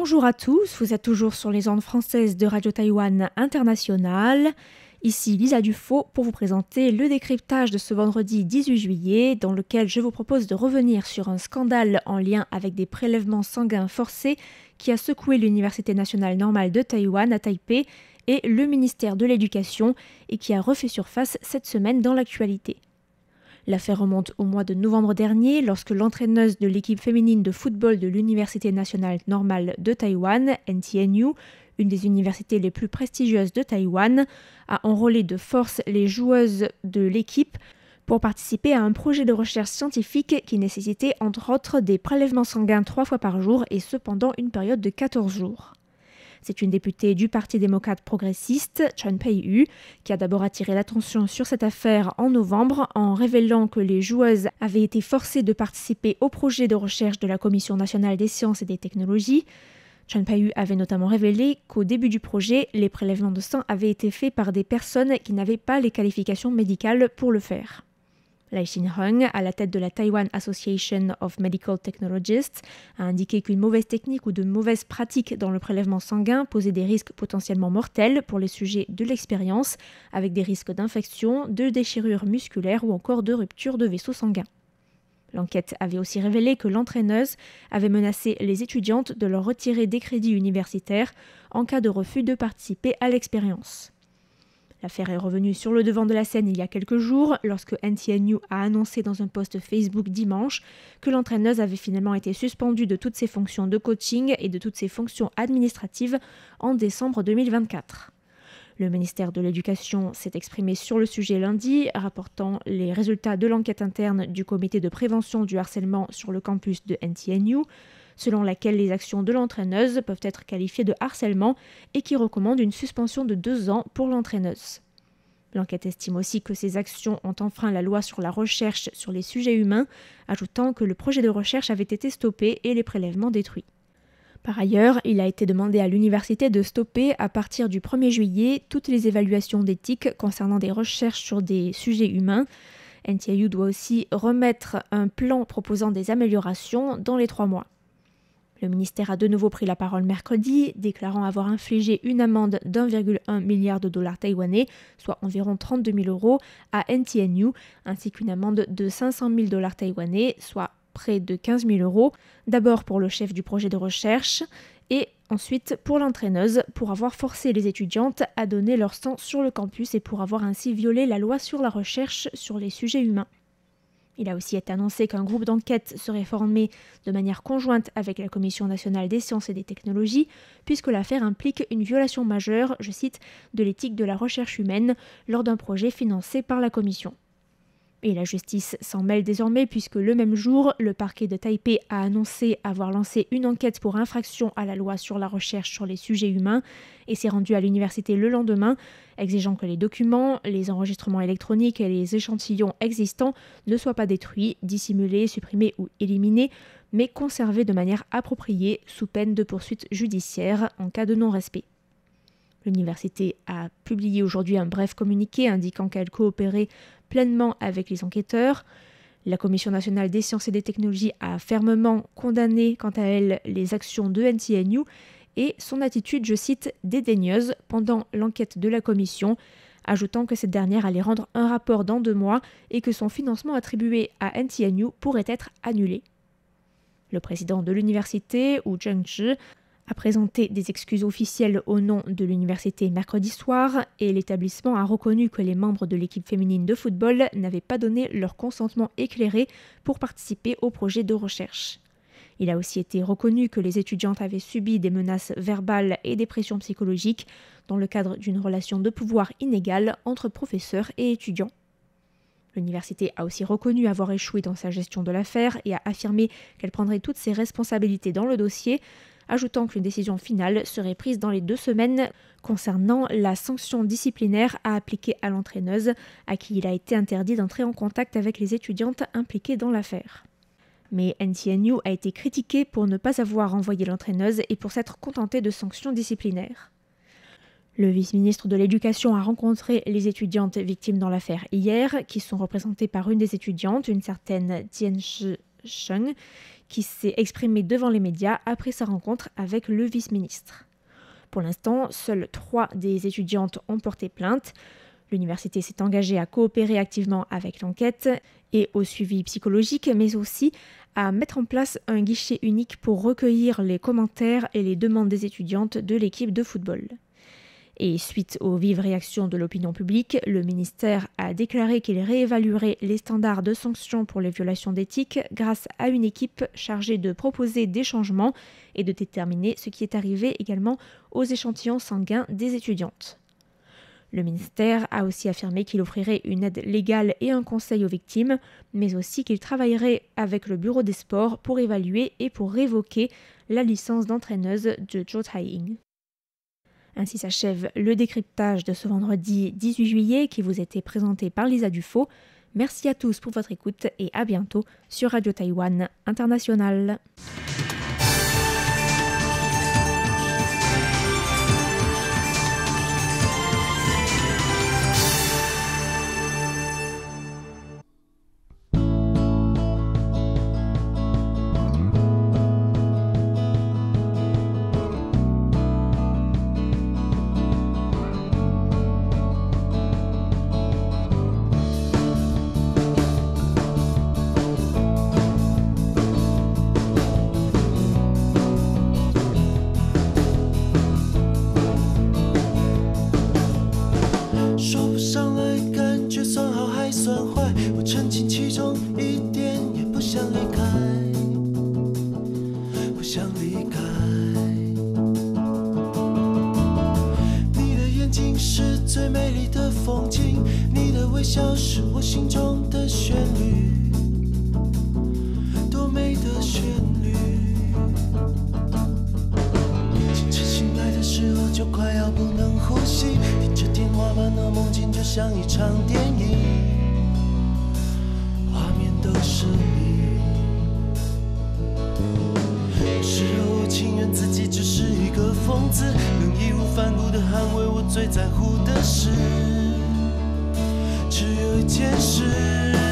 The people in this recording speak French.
Bonjour à tous, vous êtes toujours sur les ondes françaises de Radio Taïwan International. Ici Lisa Dufaux pour vous présenter le décryptage de ce vendredi 18 juillet dans lequel je vous propose de revenir sur un scandale en lien avec des prélèvements sanguins forcés qui a secoué l'Université nationale normale de Taïwan à Taipei et le ministère de l'Éducation et qui a refait surface cette semaine dans l'actualité. L'affaire remonte au mois de novembre dernier lorsque l'entraîneuse de l'équipe féminine de football de l'Université nationale normale de Taïwan, NTNU, une des universités les plus prestigieuses de Taïwan, a enrôlé de force les joueuses de l'équipe pour participer à un projet de recherche scientifique qui nécessitait entre autres des prélèvements sanguins 3 fois par jour et ce pendant une période de 14 jours. C'est une députée du Parti démocrate progressiste, Chen Pei-yu, qui a d'abord attiré l'attention sur cette affaire en novembre en révélant que les joueuses avaient été forcées de participer au projet de recherche de la Commission nationale des sciences et des technologies. Chen Pei-yu avait notamment révélé qu'au début du projet, les prélèvements de sang avaient été faits par des personnes qui n'avaient pas les qualifications médicales pour le faire. Lai Xin-hung, à la tête de la Taiwan Association of Medical Technologists, a indiqué qu'une mauvaise technique ou de mauvaises pratiques dans le prélèvement sanguin posait des risques potentiellement mortels pour les sujets de l'expérience, avec des risques d'infection, de déchirure musculaire ou encore de rupture de vaisseaux sanguins. L'enquête avait aussi révélé que l'entraîneuse avait menacé les étudiantes de leur retirer des crédits universitaires en cas de refus de participer à l'expérience. L'affaire est revenue sur le devant de la scène il y a quelques jours lorsque NTNU a annoncé dans un post Facebook dimanche que l'entraîneuse avait finalement été suspendue de toutes ses fonctions de coaching et de toutes ses fonctions administratives en décembre 2024. Le ministère de l'Éducation s'est exprimé sur le sujet lundi, rapportant les résultats de l'enquête interne du comité de prévention du harcèlement sur le campus de NTNU, selon laquelle les actions de l'entraîneuse peuvent être qualifiées de harcèlement et qui recommande une suspension de 2 ans pour l'entraîneuse. L'enquête estime aussi que ces actions ont enfreint la loi sur la recherche sur les sujets humains, ajoutant que le projet de recherche avait été stoppé et les prélèvements détruits. Par ailleurs, il a été demandé à l'université de stopper à partir du 1er juillet toutes les évaluations d'éthique concernant des recherches sur des sujets humains. NTNU doit aussi remettre un plan proposant des améliorations dans les 3 mois. Le ministère a de nouveau pris la parole mercredi, déclarant avoir infligé une amende d'1,1 milliard de dollars taïwanais, soit environ 32 000 euros, à NTNU, ainsi qu'une amende de 500 000 dollars taïwanais, soit près de 15 000 euros, d'abord pour le chef du projet de recherche et ensuite pour l'entraîneuse, pour avoir forcé les étudiantes à donner leur sang sur le campus et pour avoir ainsi violé la loi sur la recherche sur les sujets humains. Il a aussi été annoncé qu'un groupe d'enquête serait formé de manière conjointe avec la Commission nationale des sciences et des technologies, puisque l'affaire implique une violation majeure, je cite, de l'éthique de la recherche humaine lors d'un projet financé par la Commission. Et la justice s'en mêle désormais puisque le même jour, le parquet de Taipei a annoncé avoir lancé une enquête pour infraction à la loi sur la recherche sur les sujets humains et s'est rendu à l'université le lendemain, exigeant que les documents, les enregistrements électroniques et les échantillons existants ne soient pas détruits, dissimulés, supprimés ou éliminés, mais conservés de manière appropriée sous peine de poursuites judiciaires en cas de non-respect. L'université a publié aujourd'hui un bref communiqué indiquant qu'elle coopérait pleinement avec les enquêteurs. La Commission nationale des sciences et des technologies a fermement condamné, quant à elle, les actions de NTNU et son attitude, je cite, dédaigneuse pendant l'enquête de la Commission, ajoutant que cette dernière allait rendre un rapport dans 2 mois et que son financement attribué à NTNU pourrait être annulé. Le président de l'université, Wu Zhengzhi, a présenté des excuses officielles au nom de l'université mercredi soir et l'établissement a reconnu que les membres de l'équipe féminine de football n'avaient pas donné leur consentement éclairé pour participer au projet de recherche. Il a aussi été reconnu que les étudiantes avaient subi des menaces verbales et des pressions psychologiques dans le cadre d'une relation de pouvoir inégale entre professeurs et étudiants. L'université a aussi reconnu avoir échoué dans sa gestion de l'affaire et a affirmé qu'elle prendrait toutes ses responsabilités dans le dossier, ajoutant qu'une décision finale serait prise dans les 2 semaines concernant la sanction disciplinaire à appliquer à l'entraîneuse, à qui il a été interdit d'entrer en contact avec les étudiantes impliquées dans l'affaire. Mais NTNU a été critiqué pour ne pas avoir envoyé l'entraîneuse et pour s'être contenté de sanctions disciplinaires. Le vice-ministre de l'Éducation a rencontré les étudiantes victimes dans l'affaire hier, qui sont représentées par une des étudiantes, une certaine Tian Shi Sheng, qui s'est exprimé devant les médias après sa rencontre avec le vice-ministre. Pour l'instant, seules 3 des étudiantes ont porté plainte. L'université s'est engagée à coopérer activement avec l'enquête et au suivi psychologique, mais aussi à mettre en place un guichet unique pour recueillir les commentaires et les demandes des étudiantes de l'équipe de football. Et suite aux vives réactions de l'opinion publique, le ministère a déclaré qu'il réévaluerait les standards de sanctions pour les violations d'éthique grâce à une équipe chargée de proposer des changements et de déterminer ce qui est arrivé également aux échantillons sanguins des étudiantes. Le ministère a aussi affirmé qu'il offrirait une aide légale et un conseil aux victimes, mais aussi qu'il travaillerait avec le bureau des sports pour évaluer et pour révoquer la licence d'entraîneuse de Zhou Taiying. Ainsi s'achève le décryptage de ce vendredi 18 juillet qui vous était présenté par Lisa Dufaux. Merci à tous pour votre écoute et à bientôt sur Radio Taïwan International.笑是我心中的旋律，多美的旋律。清晨醒来的时候就快要不能呼吸，听着天花板的梦境就像一场电影，画面都是你。有时候我情愿自己只是一个疯子，能义无反顾地捍卫我最在乎的事。只有一件事。